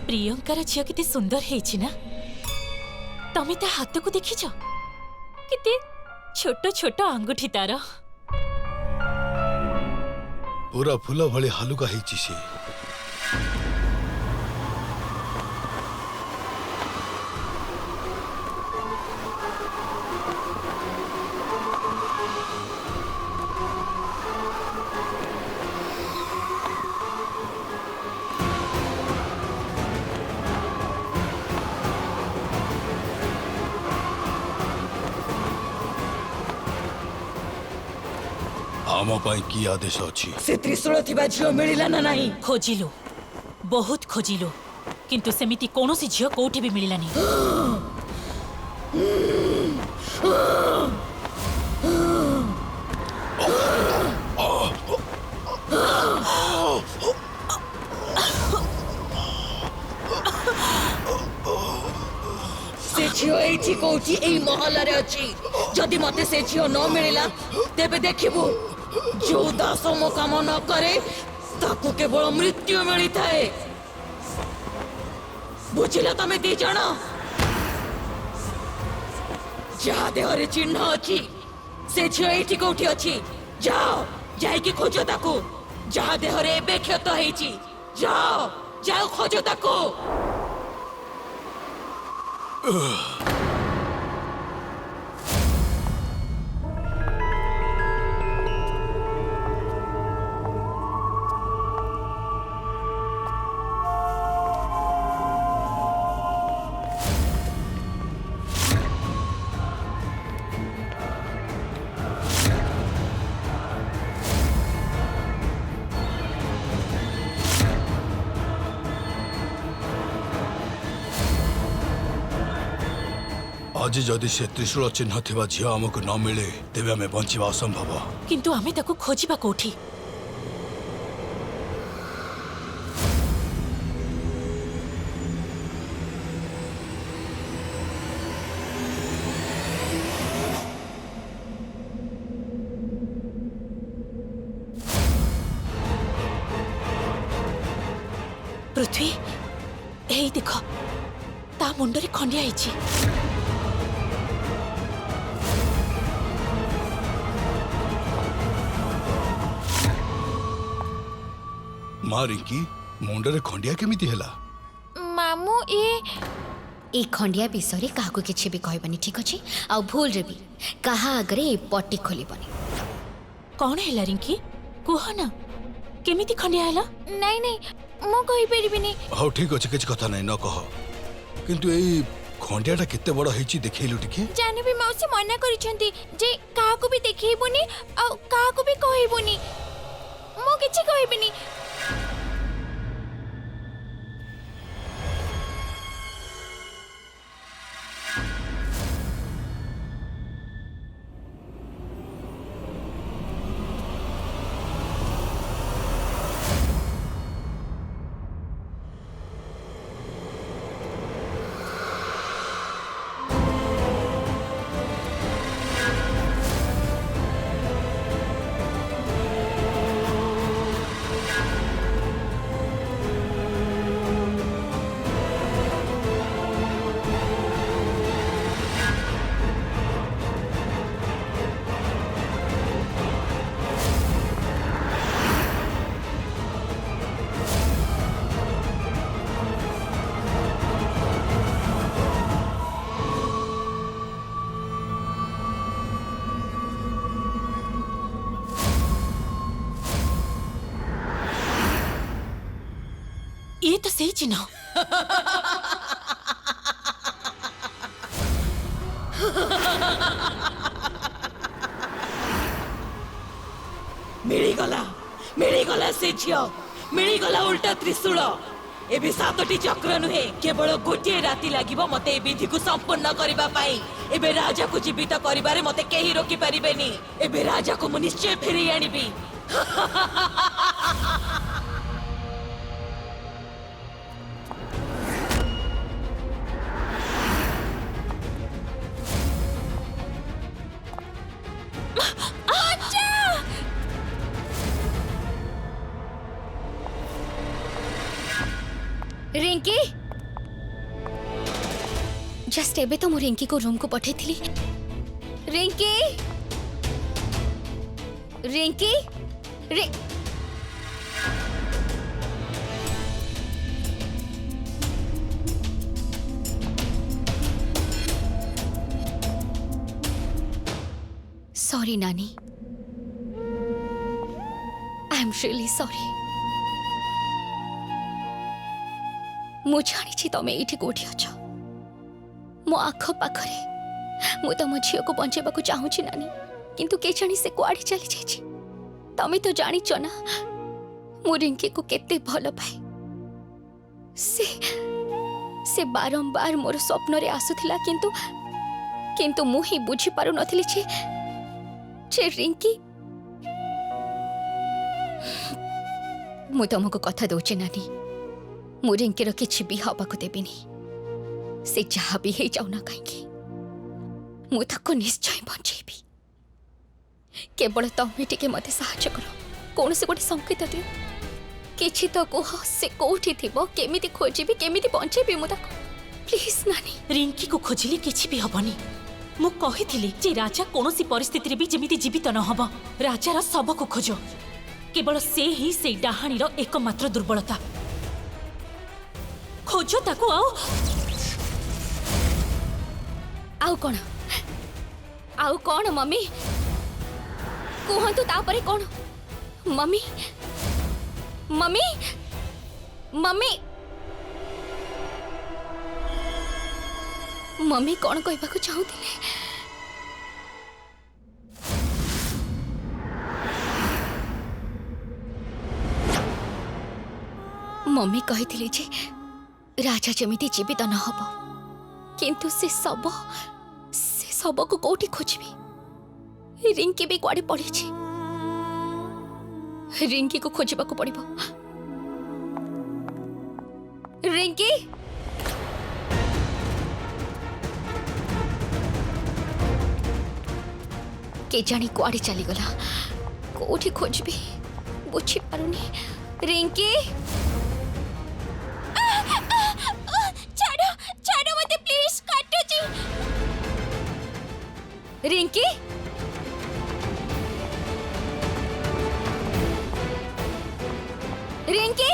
प्रियंकार झील केते सुंदर हेछि ना तमे ता हाथ को देखिछ केते छोट छोट आंगुठी तार पूरा फूल भली हालुका हेछि से आम पाई की आदेश अछि से त्रिशूल थिबा झियो मिलिला ना नाही खोजिलु बहुत खोजिलु किंतु सेमिति कोनोसी झियो कोठी भी मिलिलानी से झियो एठी कोठी एई महल रे अछि जदि मते से झियो न मिलिला तेबे देखिबु जो दास मो काम न करे ताकू केवल मृत्यु मिली थाए बुझिला तमे दी जण जहा देहरे चिन्ह अछि से झियो एठी कोठी अछि जाओ जाई की खोजो ताकू जहा देहरे एबे क्षत हेछि जाओ जाओ खोजो ताकू आज जदि से त्रिशूल चिन्ह थिबा झियो हमको न मिले तेबे हमें बंचिबा असंभव किंतु आमे ताको खोजिबा कोठी पृथ्वी एई देखो ता मुंडरे खंडिया आइछि मारिकी मुंडरे खंडिया केमिति हेला मामू ए खंडिया विषय क्या किसी भी कहबानी ठीक अच्छे आ भूल रे भी कहा आगे ए पट्टी खोलबनी कौन है रिंकी कुह ना केमिति खंडिया हैला नहीं नहीं मो कहि परिबिनी हाउ ठीक अछि किछ कथा नै न कह किंतु एई खंडियाटा केते बड़ हेछि देखैलु टिके जाने भी मौसी मना करिसेंती जे काहा को भी देखैबोनी आ काहा को भी कहैबोनी मो किछि कहबिनी ये तो सही चिन्ह मिलीगला से झियो मिलीगला उल्टा त्रिशूल एबे 7टी चक्र नुहे केवल गोटे राति लागिबो मते ए विधि को संपूर्ण करिबा पाई एबे राजा को जीवित करिबारे मते केही रोकी परिबेनी एबे राजा को मु निश्चय फेरी आनिबी रिंकी जस्ट एबे तो मु रिंकी को रूम को पठे थी। रिंकी रिंकी सॉरी नानी, आई एम रियली सॉरी। मु जानी तमें ये कौटी अछ, मो आख पाखरे मु तुम झील को बचाइबा को चाहूची नानी, किंतु के जानी से कुआड़े चली जाइछि। तमें तो जानिच ना मु रिंकी को केते भल पाए। से बारंबार मोर स्वप्न रे आसुथिला, किंतु मु ही बुझी पारु नथिली जे रिंकी। मु तुमको कथा दौचे नानी, मु रिंकीर किछि भी हबाकु देबिनी। से जहाँ भी हे जाऊ ना कहीं मु ताको निश्चय बचेबी। केवल तमें टिके मते साहाय्य करो, कौन से गोटे संकेत दियो, किछि तो कह से कोठी थिबो, केमिति खोजिबी, केमिति बचेबी मु ताको। प्लीज नानी। रिंकी को खोजिले किछि भी हबनी। मु कहिथिली जे राजा कोनोसी परिस्थिति रे भी जेमिति जीवित न हबो। राजार सब को खोजो, केवल से ही से डाहाणीर एकमात्र दुर्बलता। खोजो ताको। आउ कौन मम्मी कहतु तापरे कौन? मम्मी मम्मी मम्मी मम्मी कौन कहबाकू चाहूतिले? मम्मी कहिथिले जे राजा जमिति जीवित न हबो, किंतु से सब को कोठी खोजबी। रिंकी भी कुआडे पड़ी छी। रिंकी को खोजबा को पड़िबो। रिंकी के जानी कुआडे चली गला, कोठी खोजबी बुझी पारुनी। रिंकी छाड़ो मते प्लीज, काटो जी। रिंकी रिंकी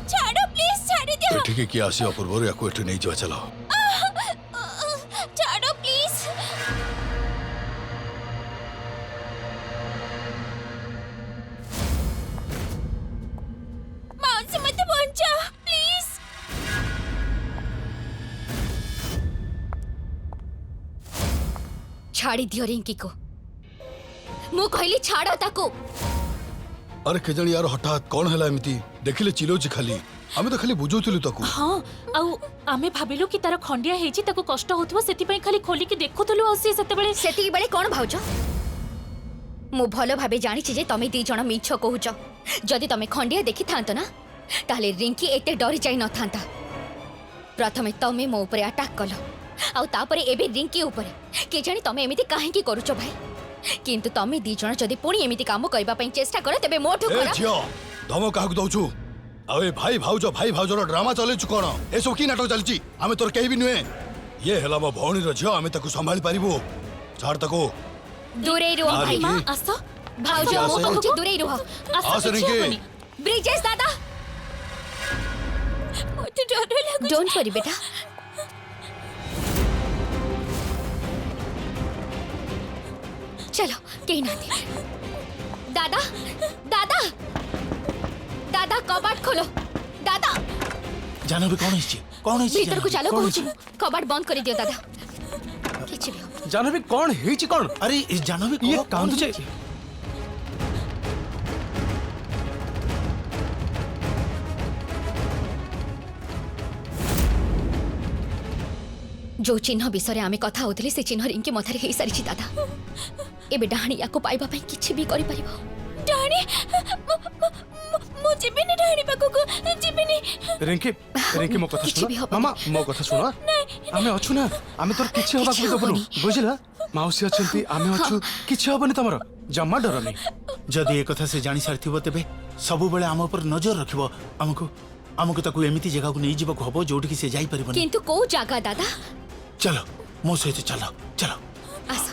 छाड़ो प्लीज, छाड़ी दियो। ठीक किए आसिया पूर्व या एठू नहीं जा चलो। छाड़ो प्लीज। माउसी मत बंचा प्लीज। छाड़ी दियो रिंकी को, मु कहली छाड़ो ताको। अरे केजणी यार हठात कौन है एमती देखिले चिलोची खाली, आमे तो खाली बुझौथिलु ताकू। हाँ आउ आमे भाबिलु कि तार खंडिया हेची, ताको कष्ट होतबो, सेति पई खाली खोली के देखुथलु। आ सेति बेले कौन भाउज? मु भलो भाबे जानी जे तमे दी जण मिछ कहूच। जदि तमे खंडिया देखि थांतो ना, ताले रिंकी एते डरी जाई न थांता। प्रथमे तमे मो ऊपर अटैक कलो, आउ तापरे एबे रिंकी ऊपर। के जानी तमे एमिति काहे की करूच भाई? किंतु तमे दी जण जदि पुणी एमिति काम करबा पई चेष्टा करो, तबे मोठो ए करा। झियो धमो काहू दउछु? अबे भाई भाउजर ड्रामा चले छु कोन? ए सब की नाटक चलची? आमे तोर केही भी नुए। ये हला मो भौणी रो झियो, आमे ताकू संभाली पारिबो। छाड़ ताको। दूरे रहो भाई। मां आसो भाउज आसो। मो कहूची दूरे रहो। आसो रिंकी। ब्रिजेश दादा मते डर लागु। डोंट वरी बेटा। चलो कहीं ना दादा दादा दादा कबाट खोलो। दादा जानवी कौन है? कौन है? भीतर को चलो कहूची। कबाट बंद कर दियो दादा। किछि भी हो। जानवी कौन है? कौन? अरे जानवी ये कांदु छे। जो चिन्ह विषय आमे कथा होतले से चिन्ह रिंकी मथारे हेई सारिछि दादा। एबे डाहाणी याको पाइबा पई किछि भी करि परिबो। डाहाणी मु जिबिनी, डाहाणी पाको को जिबिनी। रिंकी मो कथा सुन। मामा मो कथा सुन। आमे अछु ना, आमे तोर किछि होबा को दबनु बुझिला? माउसी अछंती, आमे अछु, किछि होबनी तमरो। जम्मा डरनी। जदि ए कथा से जानि सारथिबो तेबे सब बेले आम ऊपर नजर रखिबो हमको हमको ताकू एमिति जगह को नहीं जीवको हबो जोठी कि से जाई परिबनी किंतु को जागा दादा चलो मो सहित चलो चलो आस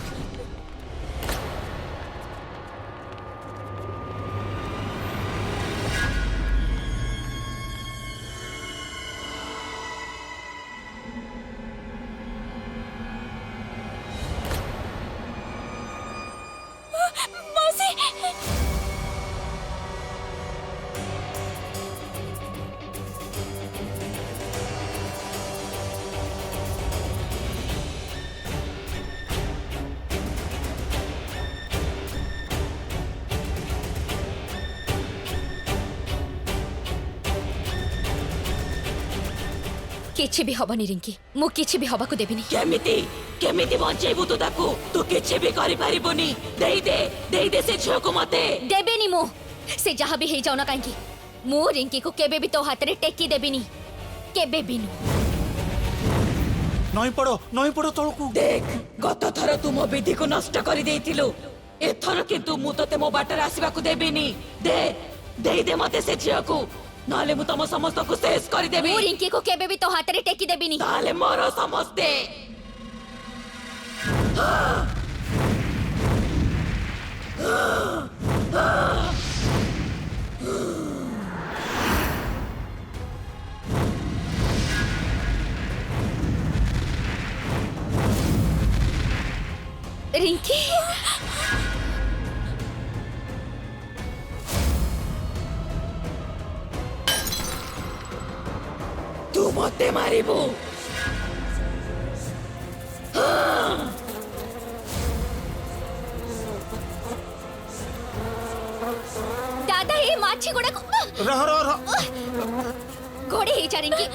किछि भी हबनी रिंकी मु किछि भी हबा को देबिनी केमिति केमिति बंचेबू तू ताकू तू किछि भी करि पारिबोनी दे दे से झियो को मते देबेनी मु से जहा भी हे जाऊ ना कांकी मु रिंकी को केबे भी तो हाथ रे टेकी देबिनी केबे भी नु नई पड़ो तळकू देख गत थर तू मो विधि को नष्ट करि देइथिलु एथर किंतु मु तते मो बाटर आसीबा को देबिनी दे मते से झियो को नाले मु तम समस्त को शेष कर देबी मु रिंकी को केबे भी तो हाथ रे टेकी देबिनी नाले मोर समस्ते रिंकी तू मते मारिबू दादा ये माछी गोड़ा को रह घोड़े ही जा रिंकी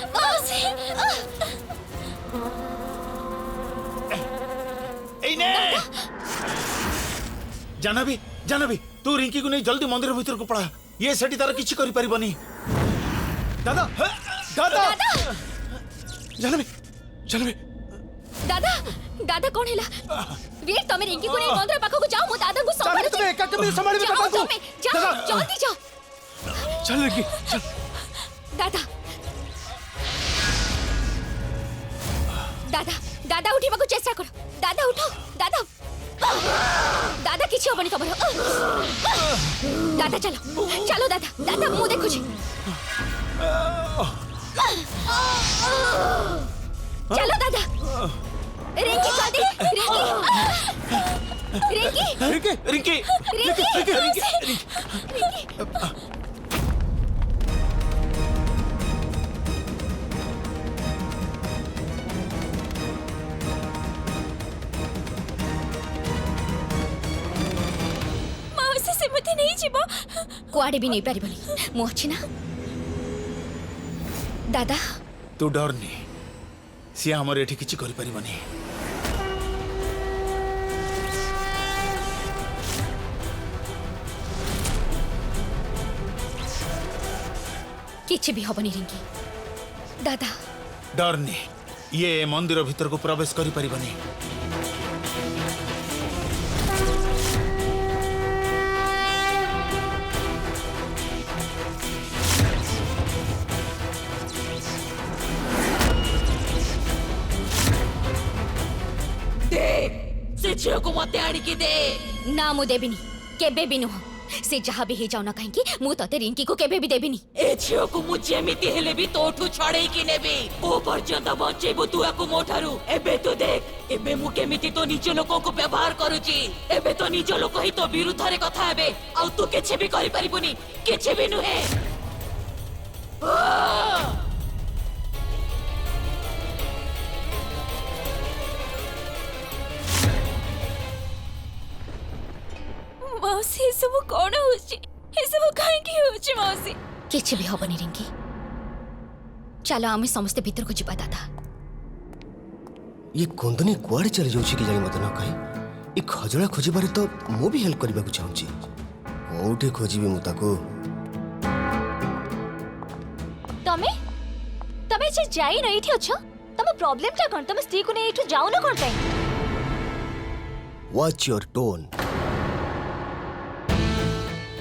जानवी तू रिंकी को नहीं जल्दी मंदिर भीतर को पड़ा ये सेठी तार किछि करि परिबनी दादा दादा जानवी दादा दादा कौन हैला वीर तमे रिंकी को नहीं मंदिर पाखो को जाओ मु दादा को संभाल तुम एका कमी संभाल में पाखो जाओ जल्दी जाओ चल रिंकी चल दादा दादा दादा उठिबा को चेष्टा करो दादा उठो दादा दादा किछि होबनी तमर दादा चलो चलो दादा दादा मु देखु छी चलो दादा रिंकी जल्दी रिंकी माउसी से मते नहीं जीवो कुआडे भी नहीं पारिबनी मु अछि ना दादा तू डरनी सी हमर एठी किछि करि परिबनी किछि भी हबनी रिंकी दादा डरनी ये मंदिर भीतर को प्रवेश करि परिबनी से झियो को मते आनी की दे ना मु देबिनी केबे भी नुह से जहा भी हे जाऊ ना काहेकि मु तते रिंकी को केबे भी देबिनी ए झियो को मु जेमिति हेले भी तोठू छड़ेई की नेबी ओ पर्यंत बचेबू तू आकु मोठारू एबे तो देख एबे मु केमिति तो निज लोक को व्यवहार करूची एबे तो निज लोक ही तो विरुद्ध रे कथा हेबे आ तू केछे भी करि परिबुनी केछे भी नुहे मौसी सब कौन होची ए सब काहे की होची मौसी किछि भी हबनी रिंकी चलो आमे समस्त भीतर को जिबा दादा ये कुंदनी कुआड़े चली जाउछि कि जानि मत न कहि ए खजड़ा खोजिबारे तो मो भी हेल्प करबा को चाहूछि कोठे खोजिबी मु ताको तमे तमे जे जाई न एठी अछ तमे प्रॉब्लम ता कोन तमे स्त्री को ने एठु जाउ न कोन पई वॉच योर टोन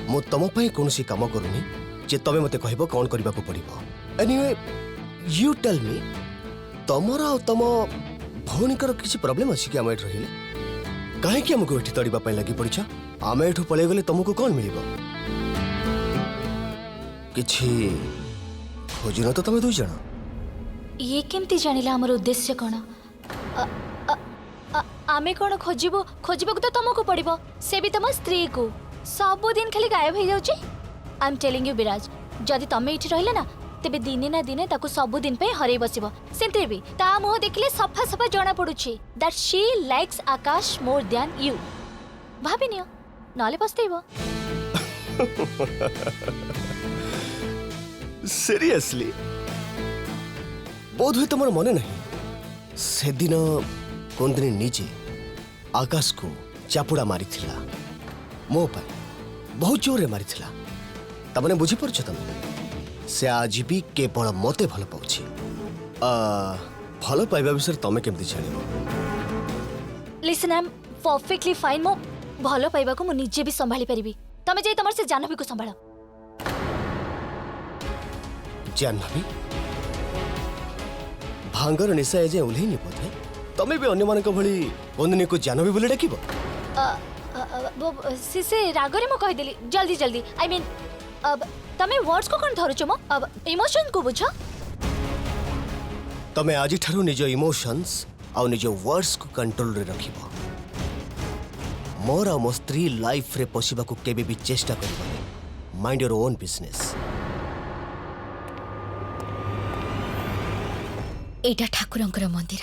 मु तुम कौन सी काम करूनी जे तमे मते कहबो कौन करबा को पड़िबो एनीवे यू टेल मी तमर आ तम भौनिकर किसी प्रॉब्लम अछि कि हम एठ रहिले काहे कि हमको एठी तड़ीबा पई लागि पड़िछ हम एठू पळे गले तुमको कौन मिलिबो किछि खोजिनो तो तमे दुई जण ये केमती जानिला हमर उद्देश्य कोन आमे कोन खोजिबो खोजिबो तो तुमको पड़िबो से भी तुम स्त्री को सब दिन खाली गायब हो जाउची आई एम टेलिंग यू विराज जदि तमे इठी रहले ना तेबे दिने ना दिने ताको सब दिन पे हरै बसिबो सेंते भी ता मुह देखले सफा सफा जणा पडुची that she likes Akash more than you भाबिनियो नाले पस्तेबो सीरियसली बोध हुए तुम मन नहीं से दिन कौन दिन निजे आकाश को चापुड़ा मारी मो पर बहुत जोर मारी तमने बुझी पारछ तुम से आज भी केवल मते भल पाउछि भल पाइबा विषय तमे केमती जानिबो listen I am perfectly fine मो भलो पाइबा को मु निजे भी संभाली परिबी तमे जे तमर से जानवी को संभालो जानवी भांगर निशा एजे उल्हेनी पथे तमे भी अन्य मानक भली बंदनी को जानवी बोले डाकिबो से रागरे मो कहि देली जल्दी जल्दी आई मीन अब तमे वर्ड्स को कोन धरुचो मो अब इमोशन को बुझो तमे आज ठारो निज इमोशंस आ निज वर्ड्स को कंट्रोल रे रखिबो मोर आ मो स्त्री लाइफ रे पसिबा को केबे भी चेष्टा करबो माइंड योर ओन बिजनेस एटा ठाकुरंकर मंदिर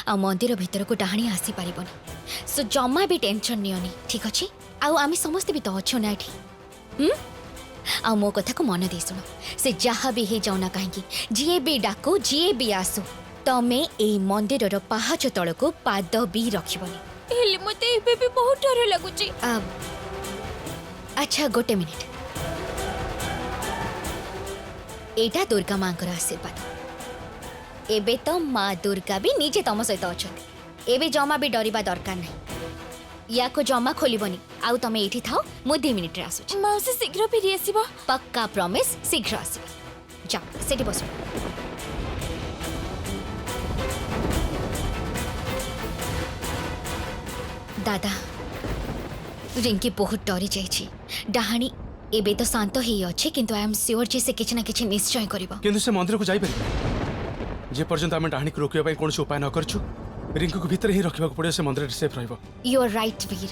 आ मंदिर भीतर को डाहाणी आसी पारिबनी सो जम्मा भी टेंशन नियनी ठीक अछि आ आमी समस्त भी तो अच्छो ना एठी आ मो कथा को मन दे सुनो से जहा भी हे जाउना काहेकि जिए भी डाको जिए भी आसो तमे ए मंदिर रो पाहाच तळ को पाद भी रखिबनी हेले मते एबे भी बहुत डर लागुची अच्छा गोटे मिनिट एटा दुर्गा मांकर आशीर्वाद एबे तो माँ दुर्गा भी निजे तम सहित अछन एबे जमा भी डरिबा दरकार नहीं या को जमा खोलिबनी आउ तमे एठी थाओ मु 2 मिनिट रे आसुची माउसी शीघ्र फेरी आसीबो पक्का प्रॉमिस शीघ्र आसीबो जा सेठी बस दादा रिंकी बहुत डरी जाइछि डाहाणी एबे तो शांत ही अछि किंतु आई एम श्योर जे से किछ ना किछ निश्चय करबो किंतु से मंदिर को जाई परिबे जे पर्यंत आमे डाहाणी को रोकिया कोन से उपाय न करछु रिंकू को भीतर ही रखिबा को पड़े से मंदिर सेफ रहइबो you are right Veer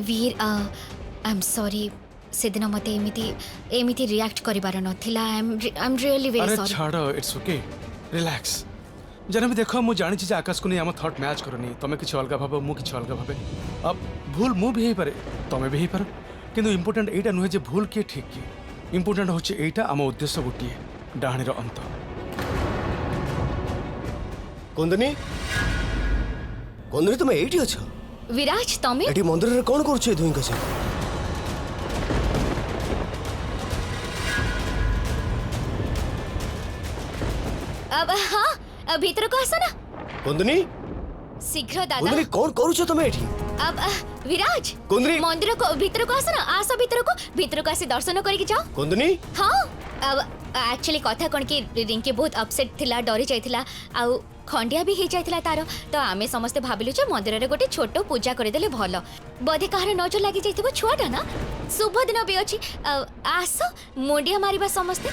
Veer I am sorry से दिन मते एमिति रिएक्ट करिबार नथिला I am really very sorry अरे छाड़ो इट्स ओके रिलैक्स जने भी देखो मु जानि जे आकाश को नहीं हम थॉट मैच करनी तमे किछ अलगा भाबो मु किछ अलगा भाबे अब भूल मु भी हे पारे तमे भी हे पारो किंतु इंपोर्टेंट एटा नुहे जे भूल के ठीक की इंपोर्टेंट होचे एटा हम उद्देश्य गोटिए डाहाणीर अंत कुंदनी कुंदनी तुम एठी अछो विराज तमे एठी मंदिर रे कोन करछ दुई कसे अब हाँ अब भीतर को आसो ना कुंदनी शीघ्र दादा कुंदनी कोन करूछ तुम एठी अब विराज कुंदनी मंदिर को भीतर को आसो ना आसो भीतर को आसी दर्शन करके जाओ कुंदनी हाँ अब एक्चुअली कथा कौन कि रिंकी बहुत अपसेट थिला डरी जाइथिला आउ खंडिया भी हो जाइथिला तारो तो आमे समस्ते भाबिलु जे मंदिर रे गोटे छोटो पूजा करे देले भलो बधे कहार नजर लागि जाइथिबो छुआटा ना शुभ दिन भी अछि आसो मुंडिया मारिबा समस्ते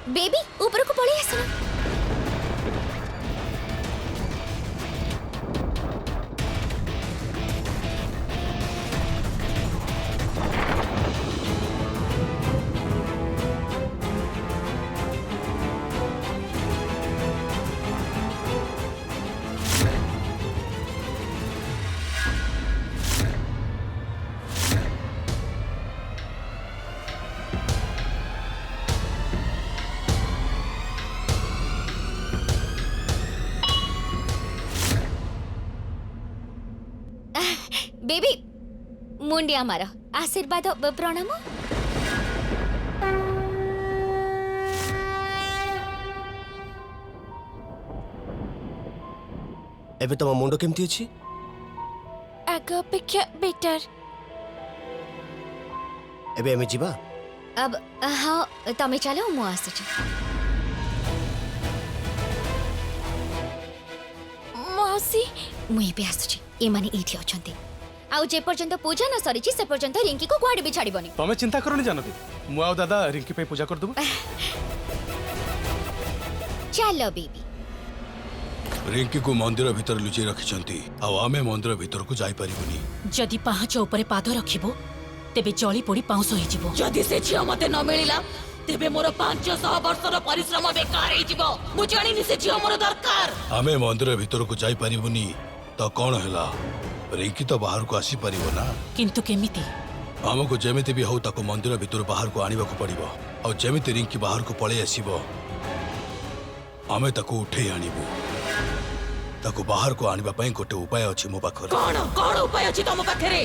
बेबी ऊपर को पड़ी आसना बेबी मुंडिया मार आशीर्वाद प्रणाम। एबे तम मुंड केमती अछि? आग अपेक्षा बेटर। एबे एमे जीवा। अब हाँ तमें चलो मु आसुची। मौसी मुई भी आसुची ए माने एठी अछंती आउ जे पर्यंत पूजा न सरीची से पर्यंत रिंकी को कुआडे भी छाड़ीबनी। तमें चिंता करनी जानबी मु आउ दादा रिंकी पे पूजा कर देबो। चलो बेबी। रिंकी को मंदिर भीतर लुचि रखिछंती आ आमे मंदिर भीतर को जाई परिबनी। जदि पाहाच उपरे पाद रखिबो तेबे जली पोड़ी पाउस होई जिवो। जदि से झियो मते न मिलिला तेबे मोर 500 वर्षर परिश्रम बेकार होई जिवो। मु जानिनी से झियो मोर दरकार। आमे मंदिर भीतर को जाई परिबनी तो कौन हैला रिंकी तो बाहर को आसी परिबो ना। किंतु केमिति हमको जेमिति भी हो ताको मंदिर भीतर बाहर को आनिबा को पड़िबो और जेमिति रिंकी बाहर को पळे आसीबो आमे ताको उठे आनिबो। ताको बाहर को आनिबा पई गोटे उपाय अछि मो पाखरे। कौन उपाय अछि तम पाखरे?